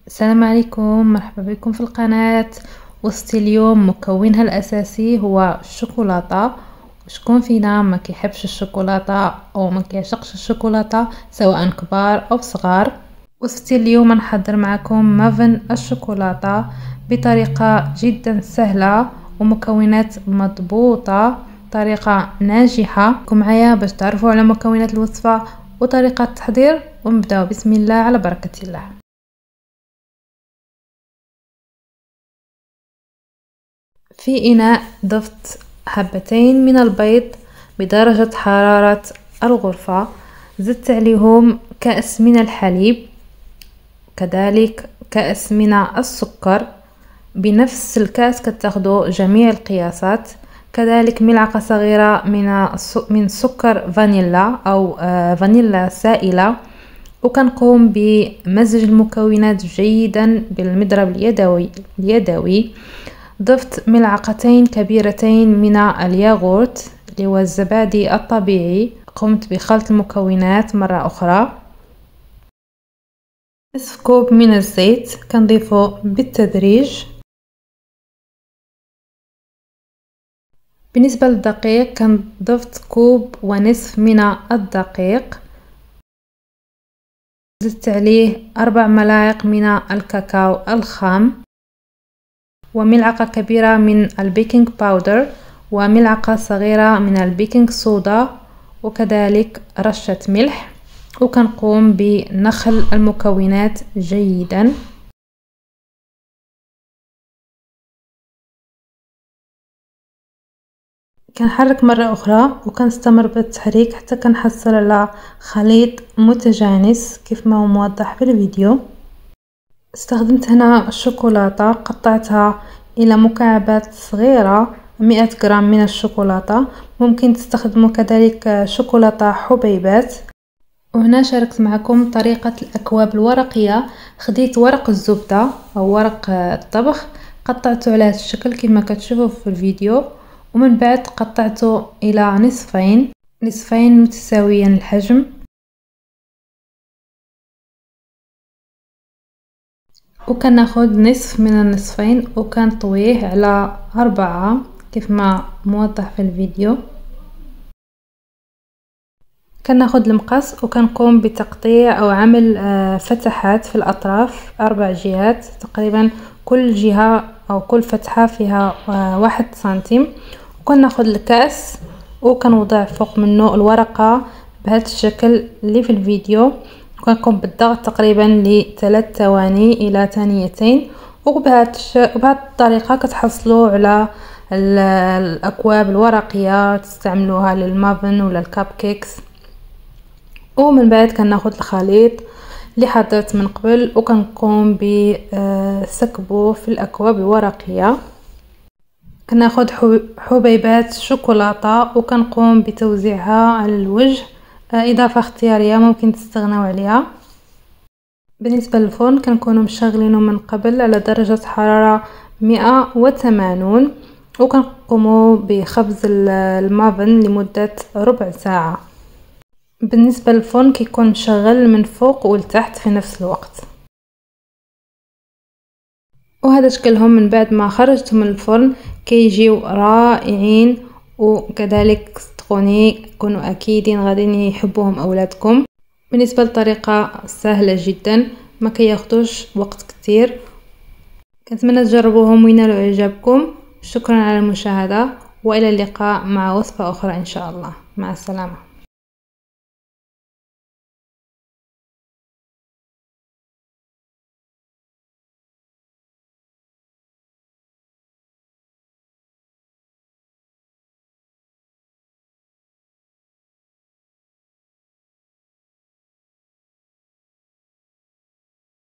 السلام عليكم، مرحبا بكم في القناة. وصفتي اليوم مكونها الأساسي هو الشوكولاتة. شكون فينا ما كيحبش الشوكولاتة أو ما كيعشقش الشوكولاتة، سواء كبار أو صغار. وصفتي اليوم نحضر معكم مافن الشوكولاتة بطريقة جدا سهلة ومكونات مضبوطة، طريقة ناجحة. كونوا معايا باش تعرفوا على مكونات الوصفة وطريقة التحضير، ونبداو بسم الله على بركة الله. في إناء ضفت حبتين من البيض بدرجة حرارة الغرفة، زدت عليهم كأس من الحليب، كذلك كأس من السكر بنفس الكأس كتاخدوا جميع القياسات، كذلك ملعقة صغيرة من سكر فانيلا أو فانيلا سائلة. وكنقوم بمزج المكونات جيدا بالمضرب اليدوي. ضفت ملعقتين كبيرتين من الياغورت اللي هو الزبادي الطبيعي. قمت بخلط المكونات مرة أخرى. نصف كوب من الزيت كنضيفه بالتدريج. بالنسبة للدقيق ضفت كوب ونصف من الدقيق، زدت عليه 4 ملاعق من الكاكاو الخام، وملعقة كبيرة من البيكنج باودر، وملعقة صغيرة من البيكنج صودا، وكذلك رشة ملح. وكنقوم بنخل المكونات جيدا. كنحرك مرة أخرى وكنستمر بالتحريك حتى كنحصل على خليط متجانس كيف ما هو موضح في الفيديو. استخدمت هنا الشوكولاتة، قطعتها إلى مكعبات صغيرة، 100 غرام من الشوكولاتة. ممكن تستخدموا كذلك شوكولاتة حبيبات. وهنا شاركت معكم طريقة الأكواب الورقية. خديت ورق الزبدة أو ورق الطبخ، قطعته على هذا الشكل كما كتشوفوا في الفيديو، ومن بعد قطعته إلى نصفين متساويا الحجم. وكناخد نصف من النصفين وكنطويه على 4 كيف ما موضح في الفيديو. كناخد المقص وكنقوم بتقطيع او عمل فتحات في الاطراف 4 جهات تقريبا، كل جهة او كل فتحة فيها 1 سنتيم. وكناخد الكأس وكنوضع فوق منه الورقة بهذا الشكل اللي في الفيديو، وكنقوم بالضغط تقريبا ل3 ثواني الى ثانيتين. وبهذه الطريقة كتحصلوا على الاكواب الورقية تستعملوها للمافن ولا الكاب كيكس. ومن بعد كناخد الخليط اللي حضرت من قبل وكنقوم بسكبه في الاكواب الورقية. كناخد حبيبات شوكولاتة وكنقوم بتوزيعها على الوجه، اضافة اختيارية ممكن تستغنوا عليها. بالنسبة للفرن كنكونوا مشغلينه من قبل على درجة حرارة 180، وكنقوموا بخبز المافن لمدة ربع ساعة. بالنسبة للفرن كيكون مشغل من فوق والتحت في نفس الوقت. وهذا شكلهم من بعد ما خرجتهم من الفرن، كيجيو رائعين. وكذلك صدقوني كونوا اكيدين غادي يحبوهم اولادكم. بالنسبة للطريقة سهلة جدا، ما كياخدوش وقت كتير. كنتمنى تجربوهم وينالوا اعجابكم. شكرا على المشاهدة، والى اللقاء مع وصفة اخرى ان شاء الله. مع السلامة.